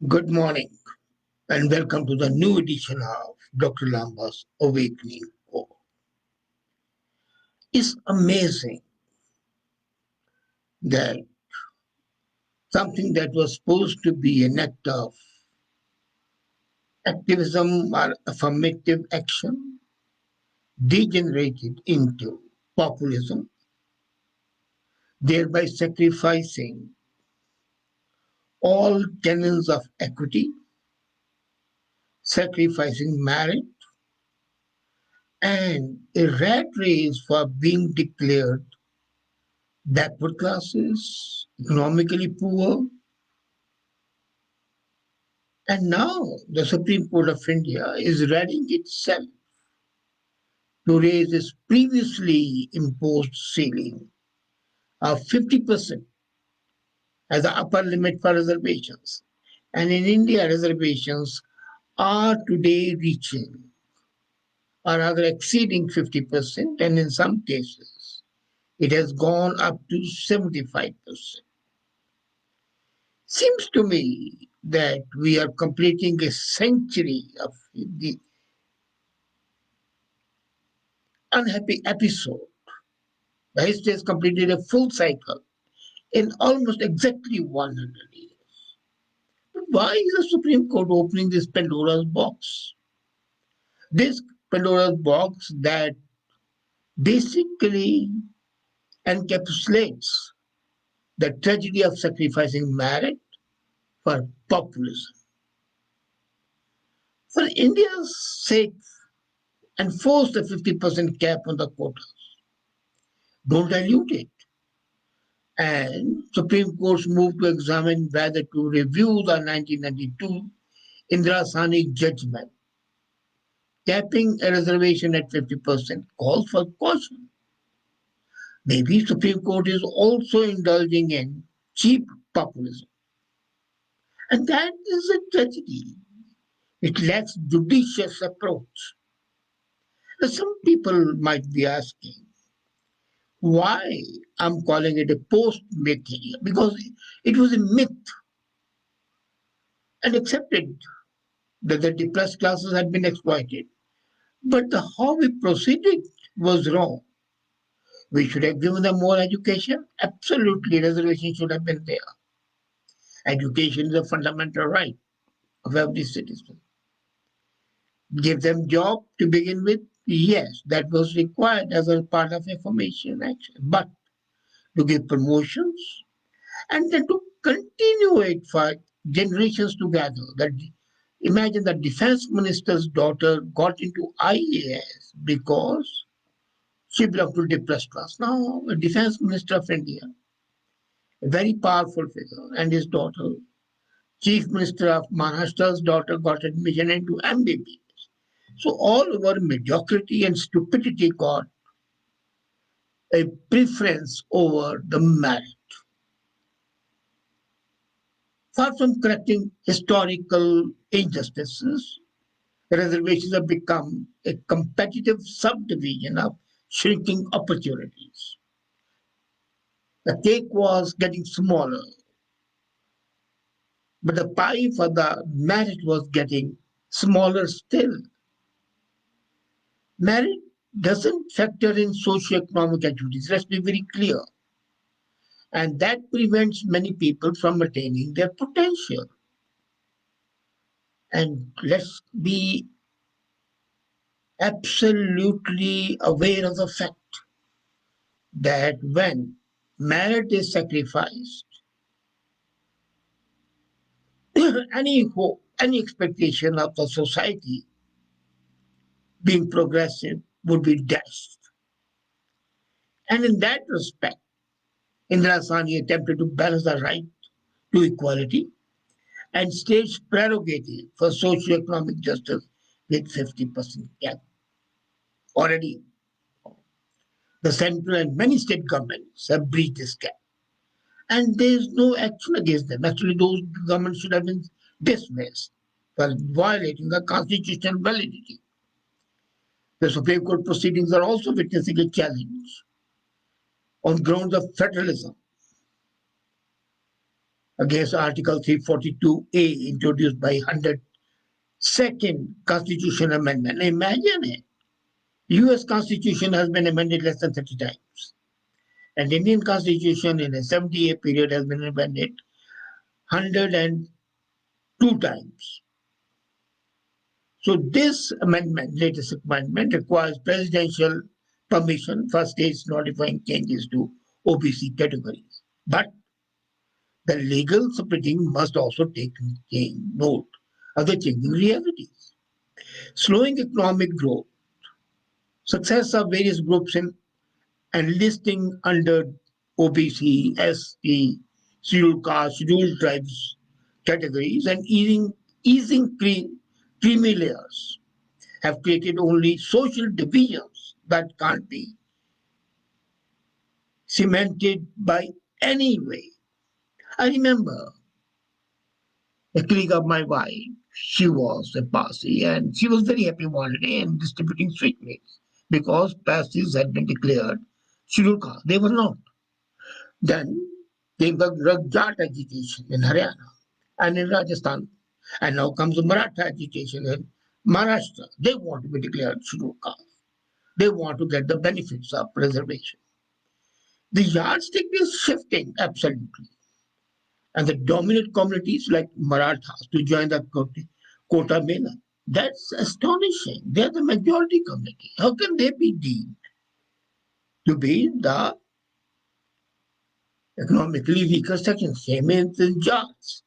Good morning and welcome to the new edition of Dr. Lamba's Awakening Call. It's amazing that something that was supposed to be an act of activism or affirmative action degenerated into populism, thereby sacrificing all tenets of equity, sacrificing merit, and a rat race for being declared backward classes, economically poor. And now the Supreme Court of India is readying itself to raise its previously imposed ceiling of 50% as the upper limit for reservations. And in India, reservations are today reaching or rather exceeding 50%, and in some cases, it has gone up to 75%. Seems to me that we are completing a century of the unhappy episode. The history has completed a full cycle in almost exactly 100 years. But why is the Supreme Court opening this Pandora's box? This Pandora's box that basically encapsulates the tragedy of sacrificing merit for populism. For India's sake, enforce the 50% cap on the quotas. Don't dilute it. And Supreme Court's move to examine whether to review the 1992 Indira Sani judgment, capping a reservation at 50% calls for caution. Maybe Supreme Court is also indulging in cheap populism. And that is a tragedy. It lacks judicious approach. Now, some people might be asking why I'm calling it a post-myth here, because it was a myth and accepted that the depressed classes had been exploited. But how we proceeded was wrong. We should have given them more education. Absolutely, reservation should have been there. Education is a fundamental right of every citizen. Give them job to begin with. Yes, that was required as a part of affirmation action. But to give promotions and then to continue it for generations together. That imagine the defense minister's daughter got into IAS because she belonged to depressed class. Now, the defense minister of India, a very powerful figure, and his daughter, chief minister of Maharashtra's daughter, got admission into MBBS. So all over mediocrity and stupidity got a preference over the merit. Far from correcting historical injustices, reservations have become a competitive subdivision of shrinking opportunities. The cake was getting smaller, but the pie for the merit was getting smaller still. Merit doesn't factor in socioeconomic activities, let's be very clear. And that prevents many people from attaining their potential. And let's be absolutely aware of the fact that when merit is sacrificed, any hope, any expectation of the society being progressive would be dashed. And in that respect, Indira Sani attempted to balance the right to equality and state's prerogative for socio-economic justice with 50% cap. Already, the central and many state governments have breached this cap. And there is no action against them. Actually, those governments should have been dismissed for violating the constitutional validity. The Supreme Court proceedings are also witnessing a challenge on grounds of federalism. against Article 342A introduced by 102nd Constitution Amendment. Imagine it. US Constitution has been amended less than 30 times. And Indian Constitution in a 70-year period has been amended 102 times. So this amendment, latest amendment, requires presidential permission for states notifying changes to OBC categories. But the legal Supreme must also take note of the changing realities. Slowing economic growth, success of various groups in enlisting under OBC, ST, scheduled caste, scheduled tribes categories, and easing creamy layers have created only social divisions that can't be cemented by any way. I remember a colleague of my wife, she was a Parsi, and she was very happy one day and distributing sweetmeats because Parsis had been declared scheduled caste. They were not. Then came the Ragjat agitation in Haryana and in Rajasthan. And now comes the Maratha agitation in Maharashtra. They want to be declared scheduled caste. They want to get the benefits of reservation. The yardstick is shifting absolutely. And the dominant communities like Marathas to join the Kota Mela. That's astonishing. They're the majority community. How can they be deemed to be the economically weaker section? Same in the Jats.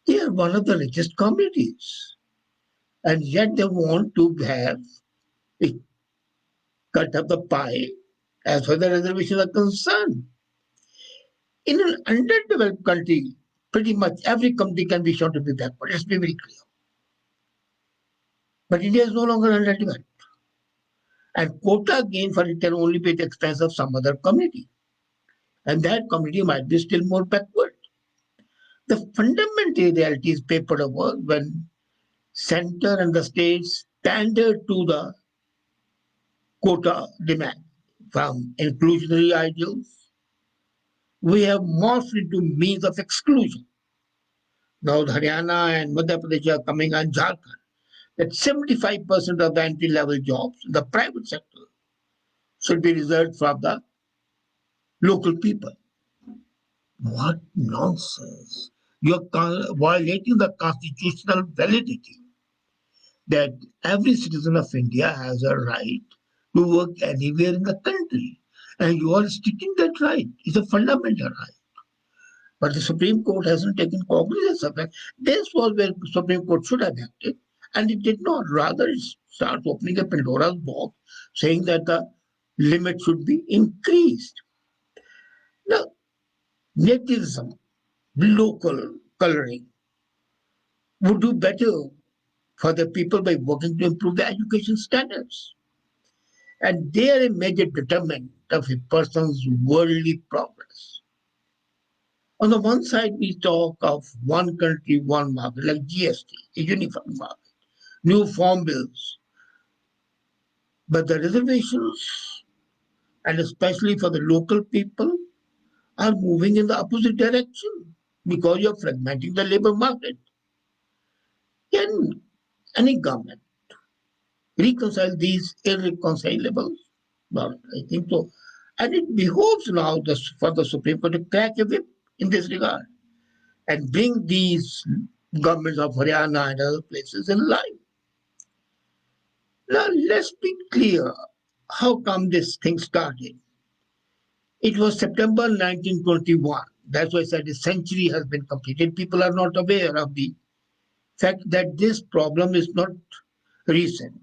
They are one of the richest communities. And yet they want to have a cut of the pie as far as the reservations are concerned. In an underdeveloped country, pretty much every country can be shown to be backward. Let's be very clear. But India is no longer underdeveloped. And quota gain for it can only be at the expense of some other community. And that community might be still more backward. The fundamental reality is papered over when center and the states pander to the quota demand. From inclusionary ideals, we have morphed into means of exclusion. Now Haryana and Madhya Pradesh are coming on Jharkhand. That 75% of the entry-level jobs in the private sector should be reserved for the local people. What nonsense. You're violating the constitutional validity that every citizen of India has a right to work anywhere in the country. And you are sticking that right. It's a fundamental right. But the Supreme Court hasn't taken cognizance of that. This was where the Supreme Court should have acted, and it did not. Rather, it starts opening a Pandora's box, saying that the limit should be increased. Now, nativism, local coloring, would do better for the people by working to improve the education standards. And they are a major determinant of a person's worldly progress. On the one side, we talk of one country, one market, like GST, a uniform market, new farm bills. But the reservations, and especially for the local people, are moving in the opposite direction because you're fragmenting the labor market. Can any government reconcile these irreconcilable? Well, I think so. And it behoves now for the Supreme Court to crack a whip in this regard and bring these governments of Haryana and other places in line. Now, let's be clear how come this thing started. It was September 1921. That's why I said a century has been completed. People are not aware of the fact that this problem is not recent.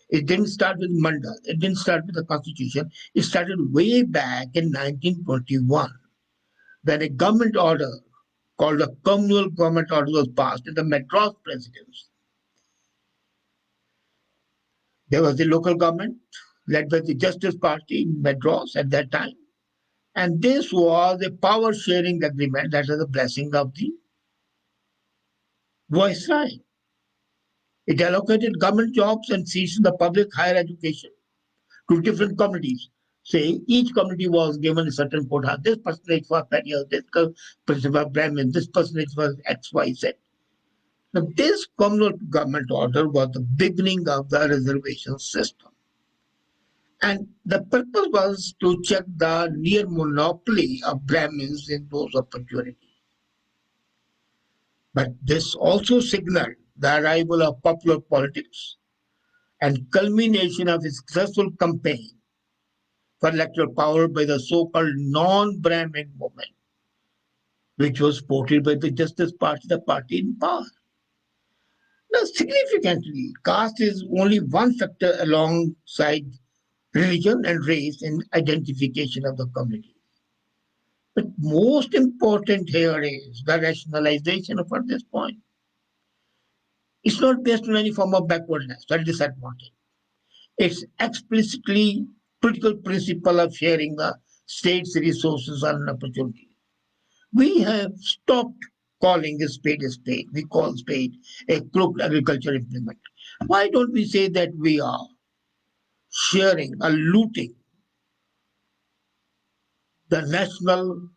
It didn't start with Manda. It didn't start with the Constitution. It started way back in 1921 when a government order called the Communal Government Order was passed in the Madras Presidency. There was the local government led by the Justice Party in Madras at that time. And this was a power sharing agreement that was the blessing of the Viceroy. It allocated government jobs and seats in the public higher education to different communities. Say each community was given a certain quota. This percentage for Perrier, this percentage for Brahmin, this percentage was X, Y, Z. Now, this communal government order was the beginning of the reservation system. And the purpose was to check the near monopoly of Brahmins in those opportunities. But this also signaled the arrival of popular politics and culmination of a successful campaign for electoral power by the so-called non-Brahmin movement, which was supported by the Justice Party, the party in power. Now, significantly, caste is only one factor alongside religion and race in identification of the community. But most important here is the rationalization of at this point. It's not based on any form of backwardness or disadvantage. It's explicitly political principle of sharing the state's resources and opportunities. We have stopped calling a spade. We call spade a crooked agriculture implement. Why don't we say that we are sharing or looting the national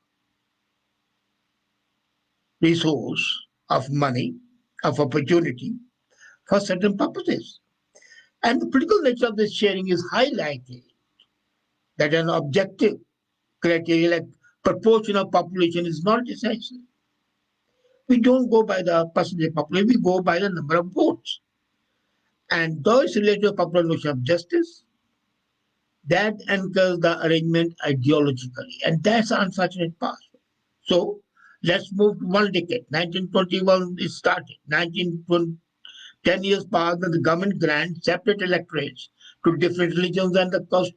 resource of money, of opportunity for certain purposes? And the political nature of this sharing is highlighted that an objective criteria like proportion of population is not essential. We don't go by the percentage of population, we go by the number of votes. And though it's related to a popular notion of justice, that anchors the arrangement ideologically. And that's the unfortunate part. So let's move to one decade. 1921 it started. 1920, 10 years passed, and the government grants separate electorates to different religions and the cost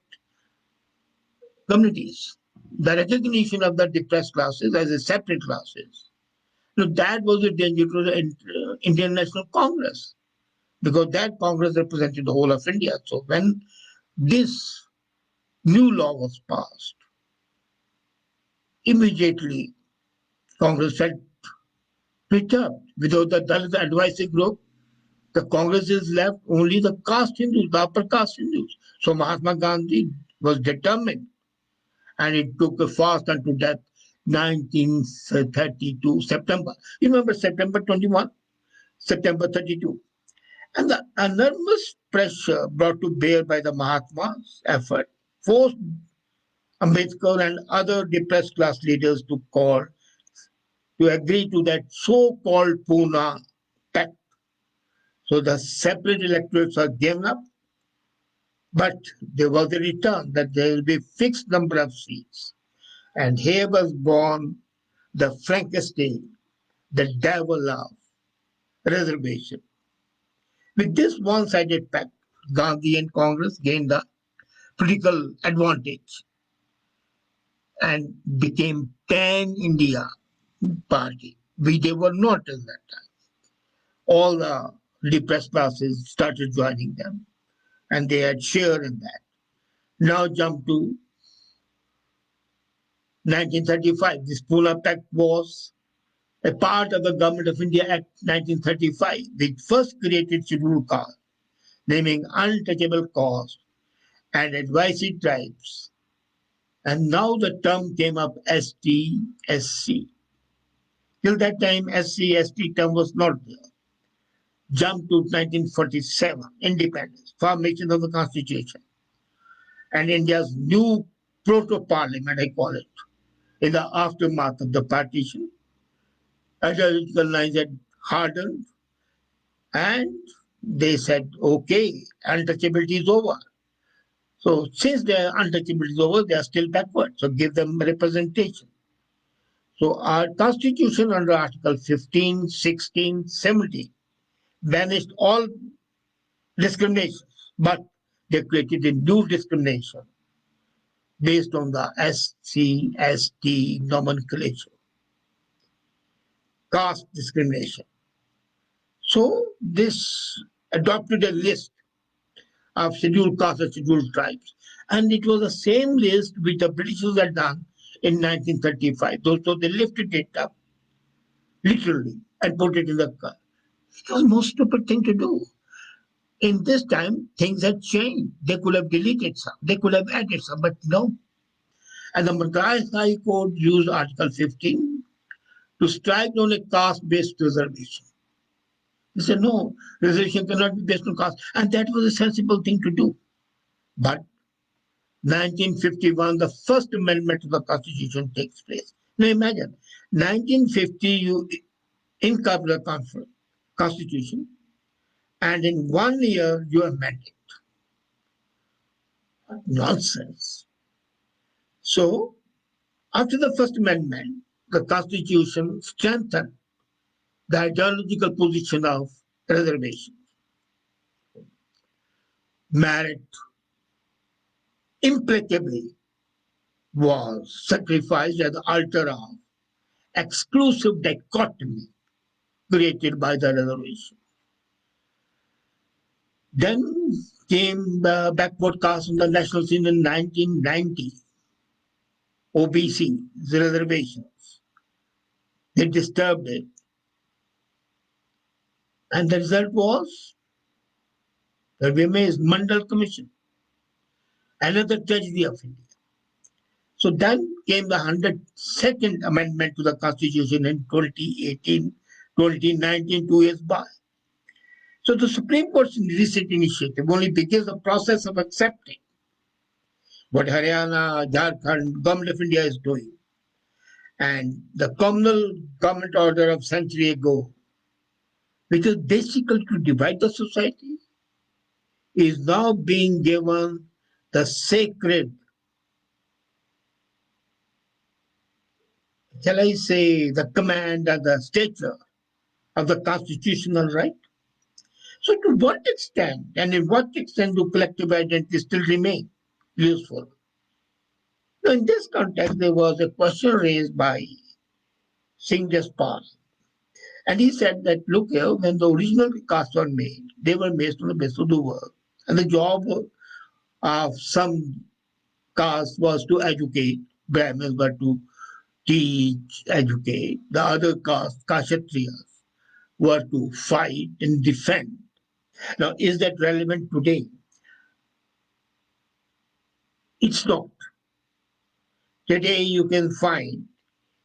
communities. The recognition of the depressed classes as a separate classes. Now that was a danger to the Indian National Congress because that Congress represented the whole of India. So when this new law was passed, immediately Congress felt perturbed. Without the Dalit advisory group, the Congress is left only the caste Hindus, the upper caste Hindus. So Mahatma Gandhi was determined and it took a fast unto death 1932 September. You remember September 21, September 32. And the enormous pressure brought to bear by the Mahatma's effort forced Ambedkar and other depressed class leaders to agree to that so-called Pune Pact. So the separate electorates are given up, but there was a return that there will be fixed number of seats. And here was born the Frankenstein, the devil of reservation. With this one-sided pact, Gandhi and Congress gained the political advantage and became pan-India party, which they were not at that time. All the depressed classes started joining them, and they had share in that. Now jump to 1935. This Pune Pact was a part of the Government of India Act 1935, which first created scheduled caste, naming untouchable caste and advisory tribes. And now the term came up ST, SC. Till that time, SC, ST term was not there. Jump to 1947, independence, formation of the constitution, and India's new proto-parliament, I call it, in the aftermath of the partition. Ideological lines had hardened, and they said, okay, untouchability is over. So since their untouchability is over, they are still backward. So give them representation. So our constitution under Article 15, 16, 17 banished all discrimination, but they created a new discrimination based on the SC, ST nomenclature, caste discrimination. So this adopted a list of scheduled castes and scheduled tribes. And it was the same list which the Britishers had done in 1935. So they lifted it up literally and put it in the car. It was the most stupid thing to do. In this time, things had changed. They could have deleted some, they could have added some, but no. And the Madras High Court used Article 15 to strike down a caste-based reservation. They said, no, reservation cannot be based on caste. And that was a sensible thing to do. But 1951, the first amendment to the Constitution takes place. Now imagine, 1950, you incorporate the Constitution, and in 1 year, you amend it. Nonsense. So, after the First Amendment, the Constitution strengthened the ideological position of reservation. Merit implacably was sacrificed at the altar of exclusive dichotomy created by the reservation. Then came the backward caste on the national scene in 1990. OBC, the reservations. They disturbed it. And the result was that we amazed Mandal Commission, another tragedy of India. So then came the 102nd Amendment to the Constitution in 2018, 2019, 2 years by. So the Supreme Court's recent initiative only begins the process of accepting what Haryana, Jharkhand, Government of India is doing. And the communal government order of century ago, which is basically to divide the society, is now being given the sacred, shall I say, the command and the stature of the constitutional right. So to what extent and in what extent do collective identities still remain useful? Now, in this context, there was a question raised by Singh Jaspal. And he said that, look here, when the original castes were made, they were based on the basis of the work. And the job of some caste was to educate, Brahmins were to teach, educate. The other castes, Kshatriyas, were to fight and defend. Now, is that relevant today? It's not. Today, you can find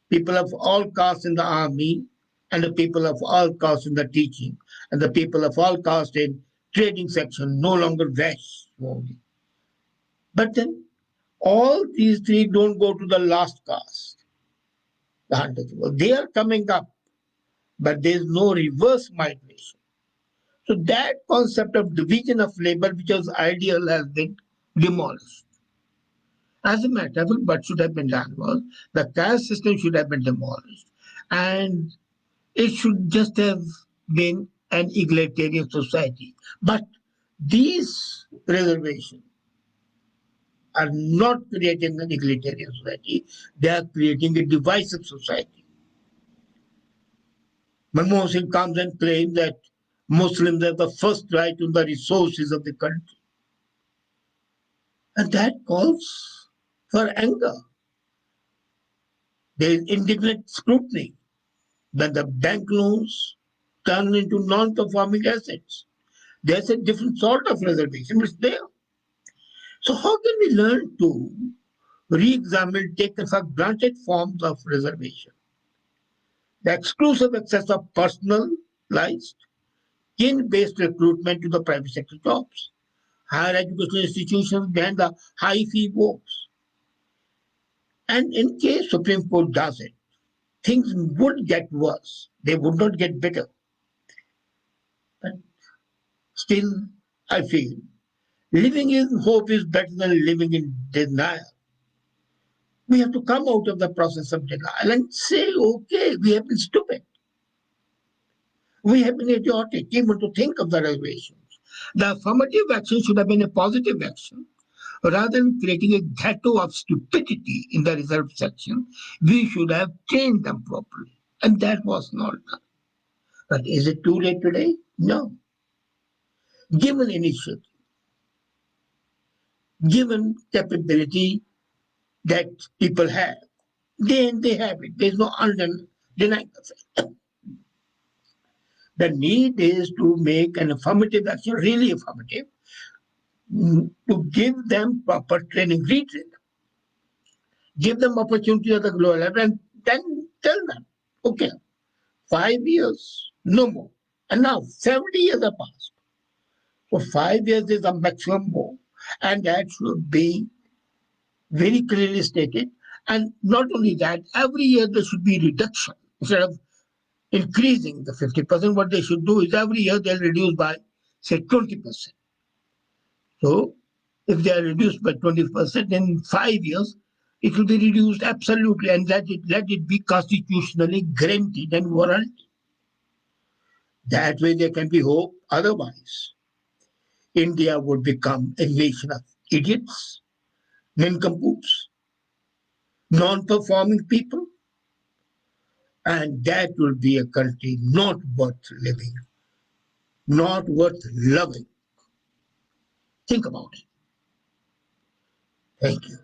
people of all castes in the army, and the people of all castes in the teaching, and the people of all castes in trading section, no longer Vash only. But then all these three don't go to the last caste, the untouchable. They are coming up, but there is no reverse migration. So that concept of division of labor, which was ideal, has been demolished. As a matter of fact, what should have been done was the caste system should have been demolished, and it should just have been an egalitarian society. But these reservations are not creating an egalitarian society, they are creating a divisive society. Manmohan Singh comes and claims that Muslims have the first right to the resources of the country. And that calls for anger. There is indignant scrutiny when the bank loans turn into non-performing assets. There's a different sort of reservation, which is there. So how can we learn to re-examine taken for granted forms of reservation? The exclusive access of personalized, kin-based recruitment to the private sector jobs, higher education institutions behind the high fee works. And in case Supreme Court does it, things would get worse. They would not get better. But still, I feel living in hope is better than living in denial. We have to come out of the process of denial and say, okay, we have been stupid. We have been idiotic even to think of the reservations. The affirmative action should have been a positive action. Rather than creating a ghetto of stupidity in the reserved section, we should have trained them properly. And that was not done. But is it too late today? No. Given initiative, given capability that people have, then they have it. There's no denying the fact. The need is to make an affirmative action, really affirmative, to give them proper training, retrain them, give them opportunity at the global level, and then tell them, okay, 5 years, no more. And now 70 years have passed. So 5 years is the maximum more, and that should be very clearly stated. And not only that, every year there should be reduction. Instead of increasing the 50%, what they should do is every year they'll reduce by, say, 20%. So if they are reduced by 20% in 5 years, it will be reduced absolutely, and let it be constitutionally guaranteed and warranted. That way there can be hope. Otherwise, India would become a nation of idiots, nincompoops, non-performing people, and that will be a country not worth living, not worth loving. Think about it. Thank you.